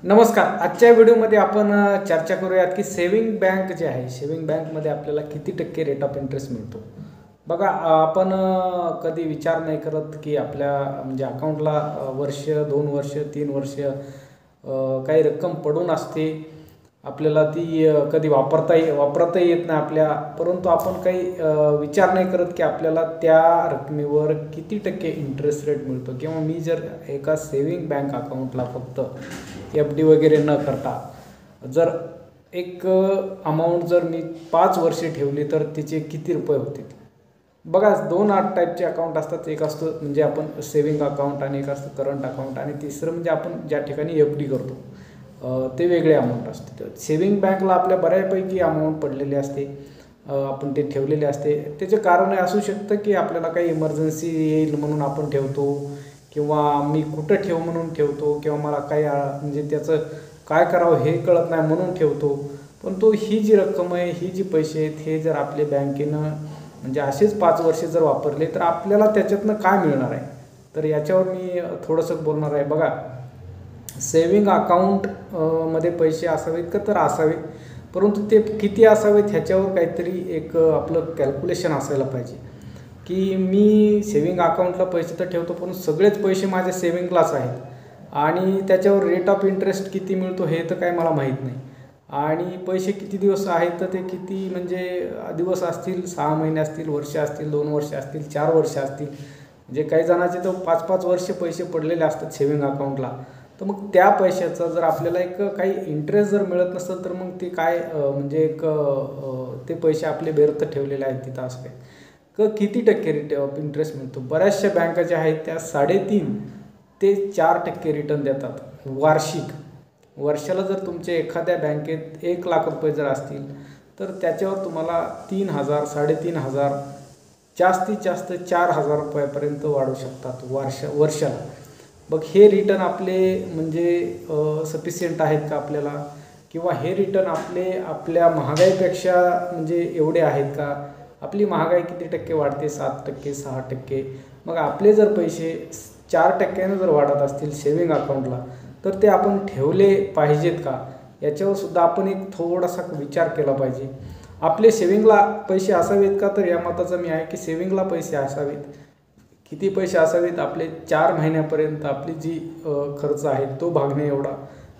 नमस्कार. आजच्या व्हिडिओमध्ये आपण चर्चा करूयात की सेव्हिंग बँक जे आहे, सेव्हिंग बँकमध्ये आपल्याला किती टक्के रेट ऑफ इंटरेस्ट मिळतो. बघा, आपण कधी विचार नाही करत की आपल्या म्हणजे अकाउंटला वर्ष, 2 वर्ष, 3 वर्ष काही रक्कम पडून असते. आपल्याला ती कधी वापरता येत नाही आपल्या, परंतु आपण काही विचार नाही करत की आपल्याला त्या रकमेवर किती टक्के इंटरेस्ट रेट मिळतो. किंवा मी जर एका सेव्हिंग बँक अकाउंटला फक्त FD वगैरे न करता जर एक अमाऊंट जर मी 5 वर्षे ठेवली तर तिचे किती रुपये होतील. बघा, 2 टाईपचे अकाउंट असतात. एक असतं म्हणजे आपण सेव्हिंग अकाउंट आणि एक असतं करंट अकाउंट, आणि तिसरं म्हणजे आपण ज्या ठिकाणी FD करतो ते वेगळे अमाऊंट असते. सेव्हिंग बँकला आपल्या बऱ्यापैकी अमाऊंट पडलेली असते, आपण ते ठेवलेले असते. त्याचे कारण हे असू शकतं की आपल्याला काही इमर्जन्सी येईल म्हणून आपण ठेवतो, किंवा मी कुठं ठेव म्हणून ठेवतो, किंवा मला काय म्हणजे त्याचं काय करावं हे कळत नाही म्हणून ठेवतो. पण ही जी रक्कम आहे, ही जी पैसे आहेत, हे जर आपले बँकेनं म्हणजे असेच 5 वर्षे जर वापरले तर आपल्याला त्याच्यातनं काय मिळणार आहे, तर याच्यावर मी थोडंसं बोलणार आहे. बघा, सेव्हिंग अकाउंट मध्ये पैसे असावेत का, तर असावे, परंतु ते किती असावेत ह्याच्यावर काहीतरी एक आपलं कॅल्क्युलेशन असायला पाहिजे. की मी सेव्हिंग अकाउंटला पैसे तर ठेवतो, पण सगळेच पैसे माझे सेव्हिंगलाच आहेत, आणि त्याच्यावर रेट ऑफ इंटरेस्ट किती मिळतो हे तर काय मला माहीत नाही. आणि पैसे किती दिवस आहेत, तर ते किती म्हणजे दिवस असतील, 6 महिने असतील, वर्ष असतील, 2 वर्ष असतील, 4 वर्ष असतील. म्हणजे काही जणांचे तर 5-5 वर्ष पैसे पडलेले असतात सेव्हिंग अकाउंटला. तर मग त्या पैशाचा जर आपल्याला एक काही इंटरेस्ट जर मिळत नसेल तर मग ते काय म्हणजे एक ते पैसे आपले व्यर्थ ठेवलेले आहेत तिथं, असं काय किती टक्के रेट ऑफ इंटरेस्ट मिळतो. बऱ्याचशा बँका ज्या आहेत त्या 3.5 ते 4% रिटर्न देतात वार्षिक. वर्षाला जर तुमचे एखाद्या बँकेत 1 लाख रुपये जर असतील तर त्याच्यावर तुम्हाला 3,000, 3,500, जास्तीत जास्त 4,000 रुपयापर्यंत वाढू शकतात वर्षाला. मग हे रिटर्न आपले म्हणजे सफिशियंट आहेत का आपल्याला, किंवा हे रिटर्न आपल्या महागाईपेक्षा म्हणजे एवढे आहेत का. आपली महागाई किती टक्के वाढते, 7%, 6%. मग आपले जर पैसे 4% जर वाढत असतील सेव्हिंग अकाउंटला, तर ते आपण ठेवले पाहिजेत का, याच्यावर सुद्धा आपण एक थोडासा विचार केला पाहिजे. आपले सेव्हिंगला पैसे असावेत का, तर या मताचा मी आहे की सेव्हिंगला पैसे असावेत. किती पैसे असावेत, आपले 4 महिन्यापर्यंत आपली जी खर्च आहे तो भागणे एवढा,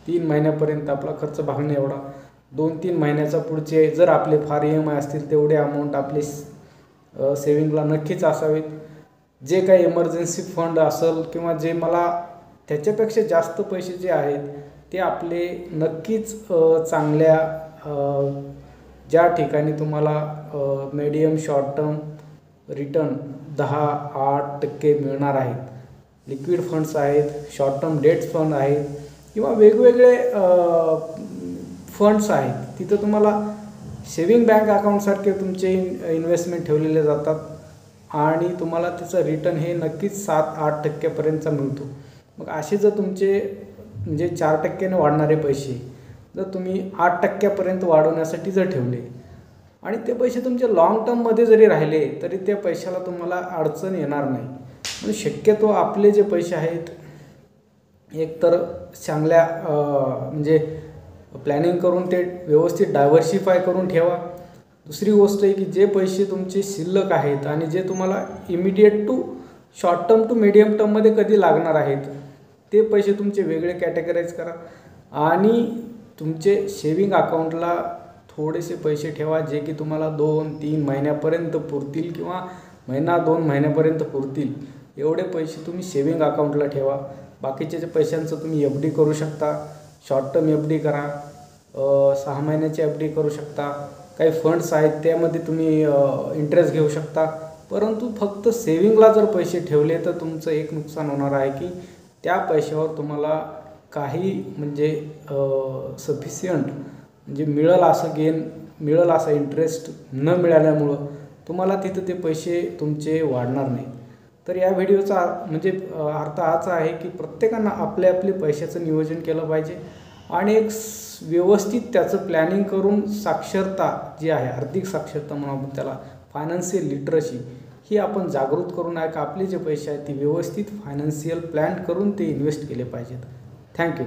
3 महिन्यापर्यंत आपला खर्च भागणे एवढा, 2-3 महिन्याचा पुढचे जर आपले फार EMI असतील तेवढे अमाऊंट आपले सेव्हिंगला नक्कीच असावेत. जे काही इमर्जन्सी फंड असेल किंवा जे मला त्याच्यापेक्षा जास्त पैसे जे आहेत ते आपले नक्कीच चांगल्या ज्या ठिकाणी तुम्हाला मीडियम शॉर्ट टर्म रिटर्न 10-8% मिळणार आहेत, लिक्विड फंड्स आहेत, शॉर्ट टर्म डेट्स फंड आहेत, किंवा वेगवेगळे फंड्स आहेत, तिथं तुम्हाला सेव्हिंग बँक अकाउंटसारखे तुमचे इन्व्हेस्टमेंट ठेवलेले जातात, आणि तुम्हाला त्याचं रिटर्न हे नक्कीच 7-8%पर्यंतचा मिळतो. मग असे जर तुमचे म्हणजे 4%ने वाढणारे पैसे जर तुम्ही 8%पर्यंत वाढवण्यासाठी जर ठेवले, आणि ते पैसे तुमचे लाँग टर्ममध्ये जरी राहिले तरी त्या पैशाला तुम्हाला अडचण येणार नाही. म्हणून शक्यतो आपले जे पैसे आहेत एकतर चांगल्या म्हणजे प्लॅनिंग करून ते व्यवस्थित डायव्हर्सिफाय करून ठेवा. दुसरी गोष्ट आहे की जे पैसे तुमचे शिल्लक आहेत आणि जे तुम्हाला immediate to short term to medium टर्ममध्ये कधी लागणार आहेत, ते पैसे तुमचे वेगळे कॅटेगराईज करा, आणि तुमचे सेव्हिंग अकाउंटला थोडेसे पैसे ठेवा जे की तुम्हाला 2-3 महिन्यापर्यंत पुरतील, किंवा 1-2 महिन्यापर्यंत पुरतील. एवढे पैसे तुम्ही सेव्हिंग अकाउंटला ठेवा. बाकीच्या पैशांचं तुम्ही FD करू शकता, शॉर्ट टर्म FD करा, 6 महिन्याची FD करू शकता. काही फंड्स आहेत त्यामध्ये तुम्ही इंटरेस्ट घेऊ शकता. परंतु फक्त सेव्हिंगला जर पैसे ठेवले तर तुमचं एक नुकसान होणार आहे की त्या पैशावर तुम्हाला काही म्हणजे सफिशियंट म्हणजे मिळेल असं इंटरेस्ट न मिळाल्यामुळं तुम्हाला तिथं ते पैसे तुमचे वाढणार नाही. तर या व्हिडिओचा म्हणजे अर्थ हाच आहे की प्रत्येकानं आपले पैशाचं नियोजन केलं पाहिजे, आणि एक व्यवस्थित त्याचं प्लॅनिंग करून साक्षरता जी आहे, आर्थिक साक्षरता म्हणून आपण त्याला फायनान्शियल लिटरसी, ही आपण जागृत करून आहे का आपले जे पैसे आहेत ते व्यवस्थित फायनान्शियल प्लॅन करून ते इन्व्हेस्ट केले पाहिजेत. थँक्यू.